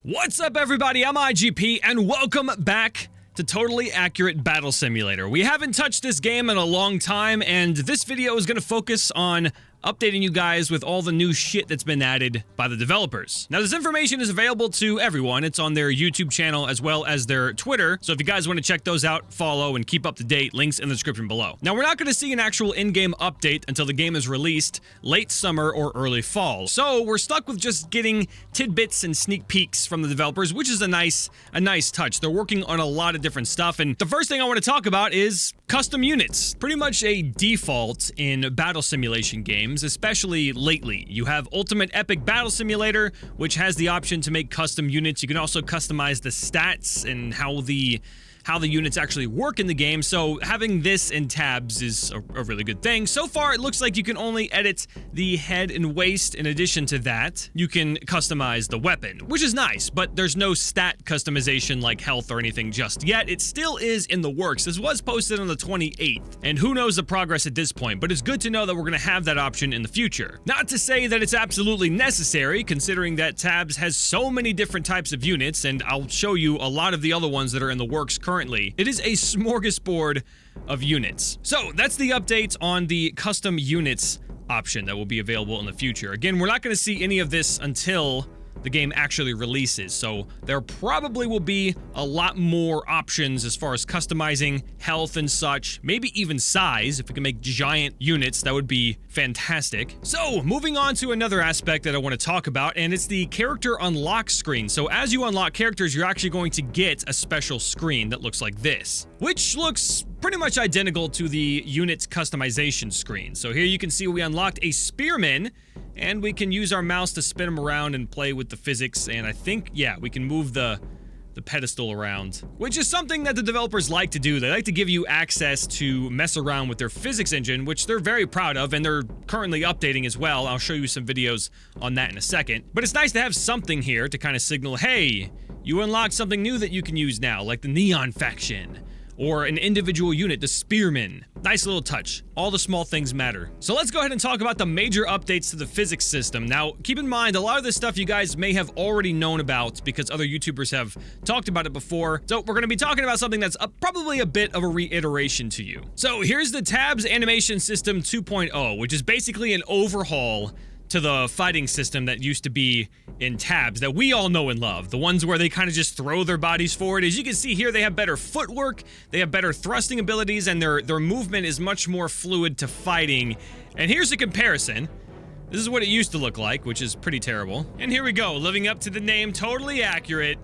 What's up, everybody? I'm IGP, and welcome back to Totally Accurate Battle Simulator. We haven't touched this game in a long time, and this video is going to focus on updating you guys with all the new shit that's been added by the developers. Now, this information is available to everyone. It's on their YouTube channel as well as their Twitter, so if you guys want to check those out, follow, and keep up to date, links in the description below. Now, we're not going to see an actual in-game update until the game is released late summer or early fall, so we're stuck with just getting tidbits and sneak peeks from the developers, which is a nice touch. They're working on a lot of different stuff, and the first thing I want to talk about is custom units. Pretty much a default in battle simulation games, especially lately. You have Ultimate Epic Battle Simulator, which has the option to make custom units. You can also customize the stats and how the units actually work in the game, so having this in tabs is a really good thing. So far, it looks like you can only edit the head and waist. In addition to that, you can customize the weapon, which is nice, but there's no stat customization like health or anything just yet. It still is in the works. This was posted on the 28th, and who knows the progress at this point, but it's good to know that we're going to have that option in the future. Not to say that it's absolutely necessary, considering that tabs has so many different types of units, and I'll show you a lot of the other ones that are in the works currently. It is a smorgasbord of units. So that's the update on the custom units option that will be available in the future. Again, we're not going to see any of this until the game actually releases, so there probably will be a lot more options as far as customizing health and such, maybe even size. If we can make giant units, that would be fantastic. So moving on to another aspect that I want to talk about, and it's the character unlock screen. So as you unlock characters, you're actually going to get a special screen that looks like this, which looks pretty much identical to the unit's customization screen. So here you can see we unlocked a spearman, and we can use our mouse to spin him around and play with the physics, and I think, yeah, we can move the pedestal around, which is something that the developers like to do. They like to give you access to mess around with their physics engine, which they're very proud of, and they're currently updating as well. I'll show you some videos on that in a second. But it's nice to have something here to kind of signal, hey, you unlocked something new that you can use now, like the Neon faction, or an individual unit, the Spearman. Nice little touch. All the small things matter. So let's go ahead and talk about the major updates to the physics system. Now, keep in mind, a lot of this stuff you guys may have already known about because other YouTubers have talked about it before. So we're going to be talking about something that's probably a bit of a reiteration to you. So here's the Tabs Animation System 2.0, which is basically an overhaul to the fighting system that used to be in tabs that we all know and love. The ones where they kind of just throw their bodies forward. As you can see here, they have better footwork, they have better thrusting abilities, and their movement is much more fluid to fighting. And here's a comparison. This is what it used to look like, which is pretty terrible. And here we go, living up to the name, Totally Accurate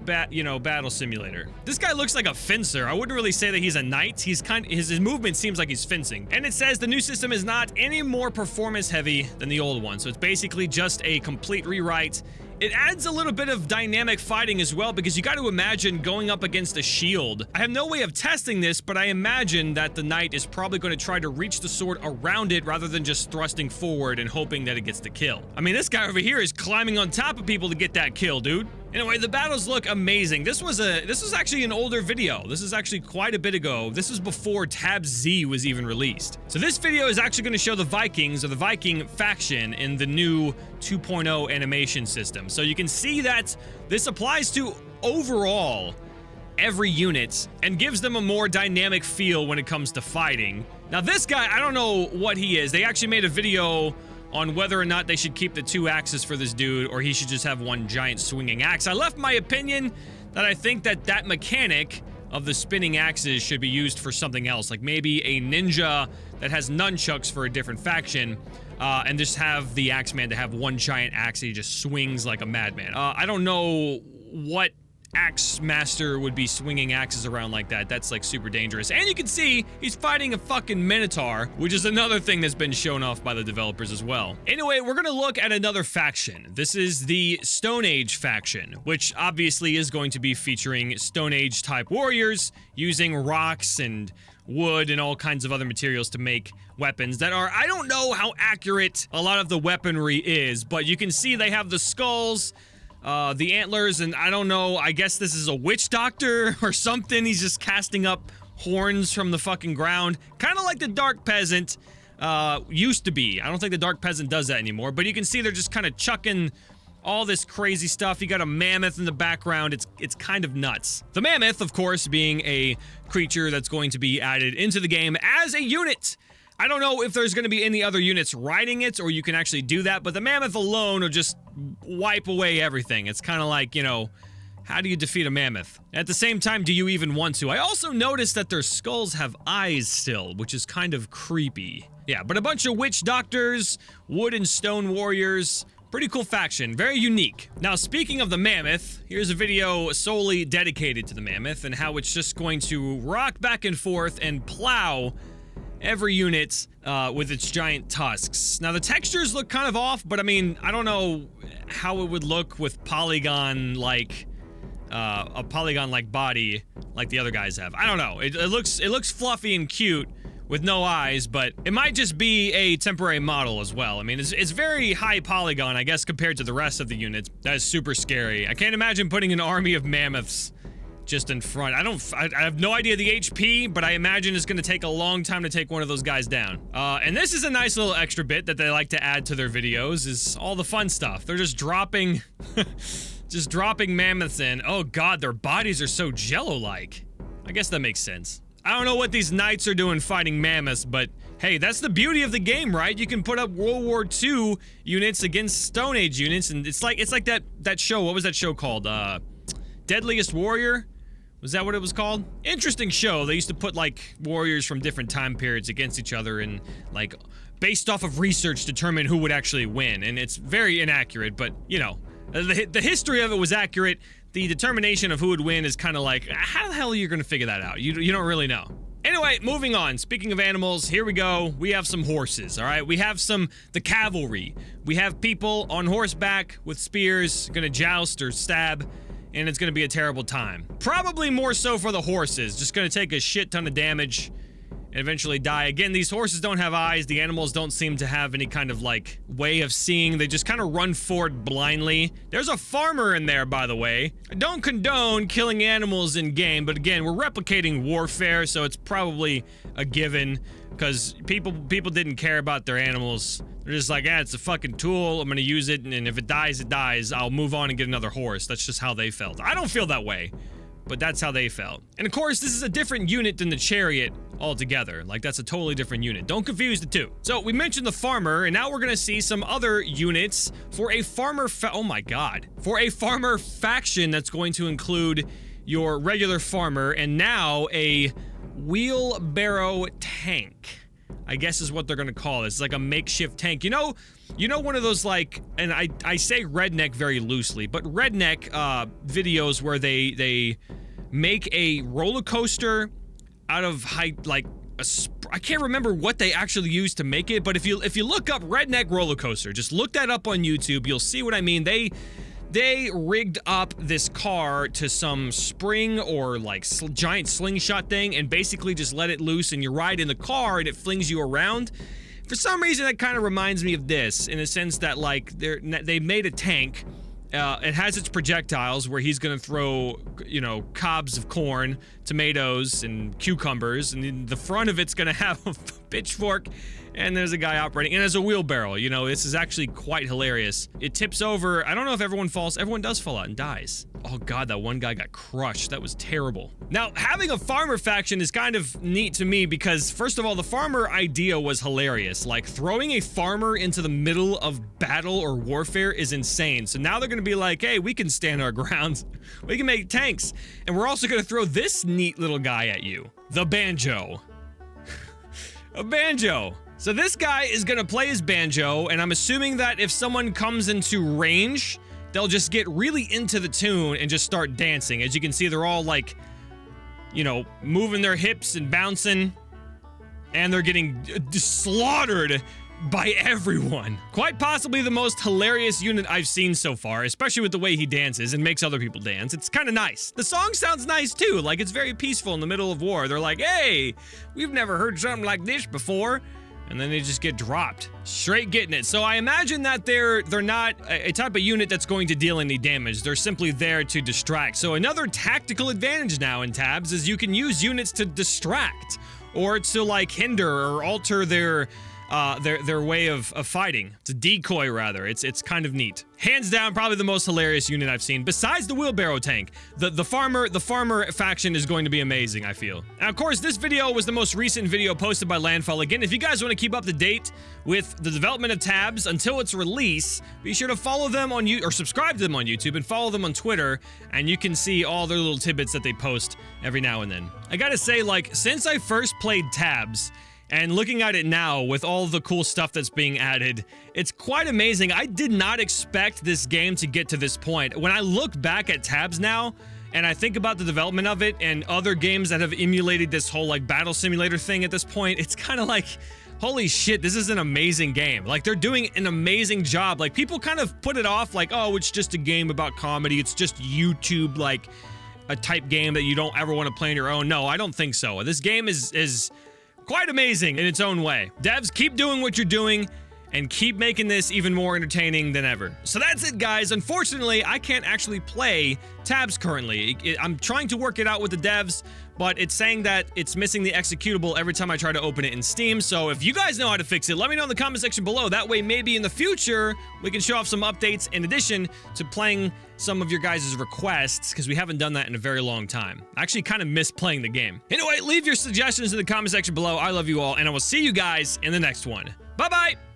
Battle Simulator. This guy looks like a fencer. I wouldn't really say that he's a knight. He's his movement seems like he's fencing. And it says the new system is not any more performance heavy than the old one. So it's basically just a complete rewrite. It adds a little bit of dynamic fighting as well, because you got to imagine going up against a shield. I have no way of testing this, but I imagine that the knight is probably going to try to reach the sword around it rather than just thrusting forward and hoping that it gets the kill. I mean, this guy over here is climbing on top of people to get that kill, dude. Anyway, the battles look amazing. This was actually an older video. This is actually quite a bit ago. This was before Tab Z was even released. So this video is actually going to show the Vikings, or the Viking faction, in the new 2.0 animation system. So you can see that this applies to overall every unit and gives them a more dynamic feel when it comes to fighting. Now this guy, I don't know what he is. They actually made a video on whether or not they should keep the two axes for this dude, or he should just have one giant swinging axe. I left my opinion that I think that mechanic of the spinning axes should be used for something else, like maybe a ninja that has nunchucks for a different faction, and just have the Axeman to have one giant axe that he just swings like a madman. I don't know what axe master would be swinging axes around like that. That's like super dangerous. And you can see he's fighting a fucking minotaur, which is another thing that's been shown off by the developers as well. Anyway, we're gonna look at another faction. This is the Stone Age faction, which obviously is going to be featuring Stone Age type warriors using rocks and wood and all kinds of other materials to make weapons that are, I don't know how accurate a lot of the weaponry is, but you can see they have the skulls, the antlers, and I don't know, I guess this is a witch doctor or something. He's just casting up horns from the fucking ground, kind of like the Dark Peasant used to be. I don't think the Dark Peasant does that anymore, but you can see they're just kind of chucking all this crazy stuff. You got a mammoth in the background. It's kind of nuts. The mammoth, of course, being a creature that's going to be added into the game as a unit. I don't know if there's going to be any other units riding it, or you can actually do that, but the mammoth alone will just wipe away everything. It's kind of like, you know, how do you defeat a mammoth? At the same time, do you even want to? I also noticed that their skulls have eyes still, which is kind of creepy. Yeah, but a bunch of witch doctors, wood and stone warriors. Pretty cool faction, very unique. Now, speaking of the mammoth, here's a video solely dedicated to the mammoth and how it's just going to rock back and forth and plow every unit with its giant tusks. Now, the textures look kind of off, but I mean, I don't know how it would look with polygon-like, a polygon-like body like the other guys have. I don't know. It looks fluffy and cute with no eyes, but it might just be a temporary model as well. I mean, it's very high polygon, I guess, compared to the rest of the units. That is super scary. I can't imagine putting an army of mammoths just in front. I have no idea the HP, but I imagine it's gonna take a long time to take one of those guys down. And this is a nice little extra bit that they like to add to their videos, is all the fun stuff. They're just dropping, just dropping mammoths in. Oh god, their bodies are so jello-like. I guess that makes sense. I don't know what these knights are doing fighting mammoths, but hey, that's the beauty of the game, right? You can put up World War II units against Stone Age units, and it's like that show. What was that show called? Deadliest Warrior? Was that what it was called? Interesting show. They used to put like warriors from different time periods against each other and like based off of research determine who would actually win, and it's very inaccurate, but you know, the history of it was accurate. The determination of who would win is kind of like, how the hell are you going to figure that out? You don't really know. Anyway, moving on. Speaking of animals, here we go. We have some horses, all right? We have the cavalry. We have people on horseback with spears, gonna joust or stab, and it's gonna be a terrible time. Probably more so for the horses, just gonna take a shit ton of damage and eventually die. Again, these horses don't have eyes. The animals don't seem to have any kind of like way of seeing. They just kind of run forward blindly. There's a farmer in there, by the way. I don't condone killing animals in game, but again, we're replicating warfare, so it's probably a given because people didn't care about their animals. They're just like, it's a fucking tool. I'm gonna use it, and if it dies, it dies. I'll move on and get another horse. That's just how they felt. I don't feel that way, but that's how they felt. And of course, this is a different unit than the chariot altogether. Like, that's a totally different unit. Don't confuse the two. So, we mentioned the farmer, and now we're gonna see some other units for a farmer oh my god. For a farmer faction that's going to include your regular farmer, and now a wheelbarrow tank, I guess is what they're gonna call it. It's like a makeshift tank. You know one of those, like, and I say redneck very loosely, but redneck videos where they make a roller coaster out of like I can't remember what they actually used to make it, but if you look up redneck roller coaster, just look that up on YouTube, you'll see what I mean. They rigged up this car to some spring or like giant slingshot thing and basically just let it loose, and you ride in the car and it flings you around. For some reason, that kind of reminds me of this, in a sense that, like, they made a tank. It has its projectiles where he's gonna throw, you know, cobs of corn, tomatoes, and cucumbers, and the front of it's gonna have a pitchfork, and there's a guy operating, and there's a wheelbarrow. You know, this is actually quite hilarious. It tips over. I don't know if everyone falls. Everyone does fall out and dies. Oh god, that one guy got crushed. That was terrible. Now, having a farmer faction is kind of neat to me because, first of all, the farmer idea was hilarious. Like, throwing a farmer into the middle of battle or warfare is insane. So now they're gonna be like, hey, we can stand our ground. We can make tanks. And we're also gonna throw this neat little guy at you. The Banjo. A Banjo. So this guy is gonna play his banjo, and I'm assuming that if someone comes into range, they'll just get really into the tune and just start dancing. As you can see, they're all like, you know, moving their hips and bouncing, and they're getting slaughtered by everyone. Quite possibly the most hilarious unit I've seen so far, especially with the way he dances and makes other people dance. It's kind of nice. The song sounds nice too, like it's very peaceful in the middle of war. They're like, hey, we've never heard something like this before. And then they just get dropped. Straight getting it. So I imagine that they're not a type of unit that's going to deal any damage. They're simply there to distract. So another tactical advantage now in tabs is you can use units to distract or to like hinder or alter their their way of fighting. It's a decoy, rather. It's kind of neat. Hands down, probably the most hilarious unit I've seen, besides the wheelbarrow tank. The farmer faction is going to be amazing, I feel. And of course, this video was the most recent video posted by Landfall. Again, if you guys want to keep up to date with the development of tabs until its release, be sure to follow them on or subscribe to them on YouTube and follow them on Twitter, and you can see all their little tidbits that they post every now and then. I gotta say, like, since I first played tabs, and looking at it now with all the cool stuff that's being added, it's quite amazing. I did not expect this game to get to this point. When I look back at tabs now, and I think about the development of it and other games that have emulated this whole like battle simulator thing at this point, it's kind of like, holy shit, this is an amazing game. Like, they're doing an amazing job. Like, people kind of put it off like, oh, it's just a game about comedy. It's just YouTube, like, a type game that you don't ever want to play on your own. No, I don't think so. This game is quite amazing in its own way. Devs, keep doing what you're doing and keep making this even more entertaining than ever. So that's it, guys. Unfortunately, I can't actually play tabs currently. I'm trying to work it out with the devs, but it's saying that it's missing the executable every time I try to open it in Steam. So if you guys know how to fix it, let me know in the comment section below. That way, maybe in the future, we can show off some updates in addition to playing some of your guys' requests, because we haven't done that in a very long time. I actually kind of miss playing the game. Anyway, leave your suggestions in the comment section below. I love you all, and I will see you guys in the next one. Bye-bye!